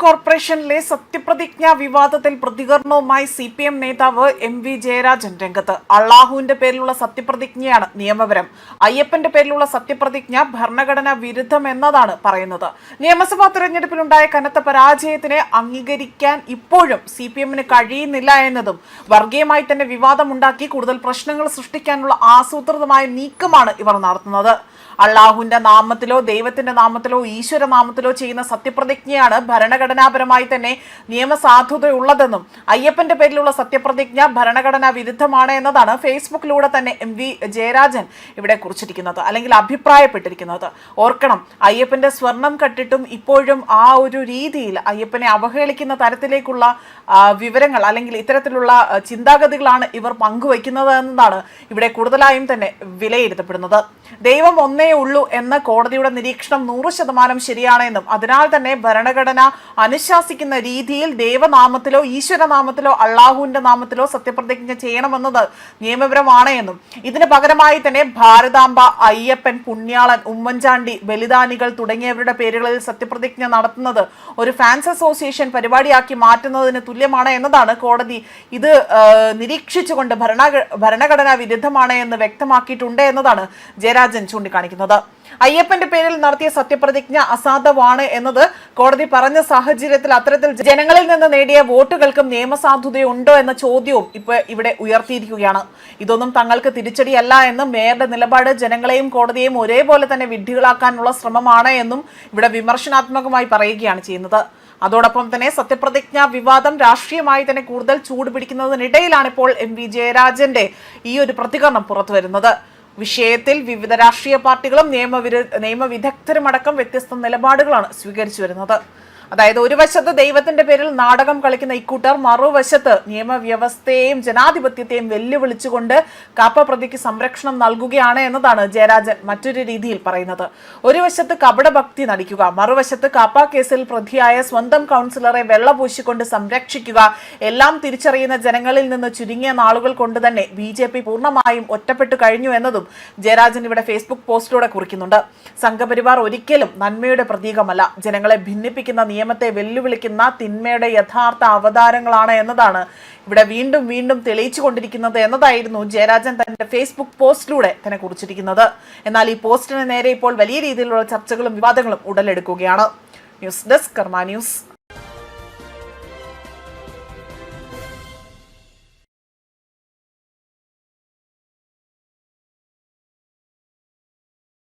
കോർപ്പറേഷനിലെ സത്യപ്രതിജ്ഞാ വിവാദത്തിൽ പ്രതികരണവുമായി CPM നേതാവ് MV ജയരാജൻ രംഗത്ത്. അള്ളാഹുവിന്റെ പേരിലുള്ള സത്യപ്രതിജ്ഞയാണ് നിയമപരം. അയ്യപ്പന്റെ പേരിലുള്ള സത്യപ്രതിജ്ഞ ഭരണഘടനാ വിരുദ്ധമെന്നതാണ് പറയുന്നത്. നിയമസഭാ തെരഞ്ഞെടുപ്പിലുണ്ടായ കനത്ത പരാജയത്തിനെ അംഗീകരിക്കാൻ ഇപ്പോഴും CPMന് കഴിയുന്നില്ല എന്നതും വർഗീയമായി തന്നെ വിവാദമുണ്ടാക്കി കൂടുതൽ പ്രശ്നങ്ങൾ സൃഷ്ടിക്കാനുള്ള ആസൂത്രിതമായ നീക്കമാണ് ഇവർ നടത്തുന്നത്. അള്ളാഹുവിന്റെ നാമത്തിലോ ദൈവത്തിന്റെ നാമത്തിലോ ഈശ്വര നാമത്തിലോ ചെയ്യുന്ന സത്യപ്രതിജ്ഞയാണ് ഭരണഘടനാപരമായി തന്നെ നിയമസാധുതയുള്ളതെന്നും അയ്യപ്പന്റെ പേരിലുള്ള സത്യപ്രതിജ്ഞ ഭരണഘടനാ വിരുദ്ധമാണ് എന്നതാണ് ഫേസ്ബുക്കിലൂടെ തന്നെ MV ജയരാജൻ ഇവിടെ കുറിച്ചിരിക്കുന്നത്, അല്ലെങ്കിൽ അഭിപ്രായപ്പെട്ടിരിക്കുന്നത്. ഓർക്കണം, അയ്യപ്പന്റെ സ്വർണം കട്ടിട്ടും ഇപ്പോഴും ആ ഒരു രീതിയിൽ അയ്യപ്പനെ അവഹേളിക്കുന്ന തരത്തിലേക്കുള്ള വിവരങ്ങൾ അല്ലെങ്കിൽ ഇത്തരത്തിലുള്ള ചിന്താഗതികളാണ് ഇവർ പങ്കുവയ്ക്കുന്നത് എന്നതാണ് ഇവിടെ കൂടുതലായും തന്നെ വിലയിരുത്തപ്പെടുന്നത്. ദൈവം ഒന്നേ ഉള്ളൂ എന്ന കോടതിയുടെ നിരീക്ഷണം 100% ശരിയാണ് എന്നും അതിനാൽ തന്നെ ഭരണഘടന അനുശാസിക്കുന്ന രീതിയിൽ ദൈവനാമത്തിലോ ഈശ്വരനാമത്തിലോ അള്ളാഹുവിന്റെ നാമത്തിലോ സത്യപ്രതിജ്ഞ ചെയ്യണമെന്നത് നിയമപരമാണ് എന്നും ഇതിന് പകരമായി തന്നെ ഭാരതാംബ, അയ്യപ്പൻ, പുണ്യാളൻ, ഉമ്മൻചാണ്ടി, ബലിദാനികൾ തുടങ്ങിയവരുടെ പേരുകളിൽ സത്യപ്രതിജ്ഞ നടത്തുന്നത് ഒരു ഫാൻസ് അസോസിയേഷൻ പരിപാടിയാക്കി മാറ്റുന്നതിന് തുല്യമാണ് എന്നതാണ് കോടതി ഇത് നിരീക്ഷിച്ചുകൊണ്ട് ഭരണഘടനാ വിരുദ്ധമാണ് എന്ന് വ്യക്തമാക്കിയിട്ടുണ്ട് എന്നതാണ് ജയരാജൻ ചൂണ്ടിക്കാണിക്കുന്നത്. അയ്യപ്പന്റെ പേരിൽ നടത്തിയ സത്യപ്രതിജ്ഞ അസാധുവാണ് എന്നത് കോടതി പറഞ്ഞ സാഹചര്യത്തിൽ അത്തരത്തിൽ ജനങ്ങളിൽ നിന്ന് നേടിയ വോട്ടുകൾക്കും നിയമസാധുതയുണ്ടോ എന്ന ചോദ്യവും ഇപ്പൊ ഇവിടെ ഉയർത്തിയിരിക്കുകയാണ്. ഇതൊന്നും തങ്ങൾക്ക് തിരിച്ചടിയല്ല എന്നും മേയറുടെ നിലപാട് ജനങ്ങളെയും കോടതിയെയും ഒരേപോലെ തന്നെ വിഡ്ഢികളാക്കാനുള്ള ശ്രമമാണ് എന്നും ഇവിടെ വിമർശനാത്മകമായി പറയുകയാണ് ചെയ്യുന്നത്. അതോടൊപ്പം തന്നെ സത്യപ്രതിജ്ഞാ വിവാദം രാഷ്ട്രീയമായി തന്നെ കൂടുതൽ ചൂടുപിടിക്കുന്നതിനിടയിലാണ് ഇപ്പോൾ MV ജയരാജന്റെ ഈ ഒരു പ്രതികരണം പുറത്തു വരുന്നത്. വിഷയത്തിൽ വിവിധ രാഷ്ട്രീയ പാർട്ടികളും നിയമവിദഗ്ധരുമടക്കം വ്യത്യസ്ത നിലപാടുകളാണ് സ്വീകരിച്ചു വരുന്നത്. അതായത് ഒരു വശത്ത് ദൈവത്തിന്റെ പേരിൽ നാടകം കളിക്കുന്ന ഇക്കൂട്ടർ മറുവശത്ത് നിയമവ്യവസ്ഥയെയും ജനാധിപത്യത്തെയും വെല്ലുവിളിച്ചുകൊണ്ട് കാപ്പ പ്രതിക്ക് സംരക്ഷണം നൽകുകയാണ് എന്നതാണ് ജയരാജൻ മറ്റൊരു രീതിയിൽ പറയുന്നത്. ഒരു വശത്ത് കപടഭക്തി നടിക്കുക, മറുവശത്ത് കാപ്പ കേസിൽ പ്രതിയായ സ്വന്തം കൗൺസിലറെ വെള്ളപൂശിക്കൊണ്ട് സംരക്ഷിക്കുക. എല്ലാം തിരിച്ചറിയുന്ന ജനങ്ങളിൽ നിന്ന് ചുരുങ്ങിയ നാളുകൾ കൊണ്ട് തന്നെ BJP പൂർണ്ണമായും ഒറ്റപ്പെട്ടു കഴിഞ്ഞു എന്നതും ജയരാജൻ ഇവിടെ ഫേസ്ബുക്ക് പോസ്റ്റിലൂടെ കുറിക്കുന്നുണ്ട്. സംഘപരിവാർ ഒരിക്കലും നന്മയുടെ പ്രതീകമല്ല, ജനങ്ങളെ ഭിന്നിപ്പിക്കുന്ന നിയമത്തെ വെല്ലുവിളിക്കുന്ന തിന്മയുടെ യഥാർത്ഥ അവതാരങ്ങളാണ് എന്നതാണ് ഇവിടെ വീണ്ടും വീണ്ടും തെളിയിച്ചു കൊണ്ടിരിക്കുന്നത് എന്നതായിരുന്നു ജയരാജൻ തന്റെ ഫേസ്ബുക്ക് പോസ്റ്റിലൂടെ തന്നെ കുറിച്ചിരിക്കുന്നത്. എന്നാൽ ഈ പോസ്റ്റിന് നേരെ ഇപ്പോൾ വലിയ രീതിയിലുള്ള ചർച്ചകളും വിവാദങ്ങളും ഉടലെടുക്കുകയാണ്. ന്യൂസ് ഡെസ്ക് കർമ്മ ന്യൂസ്.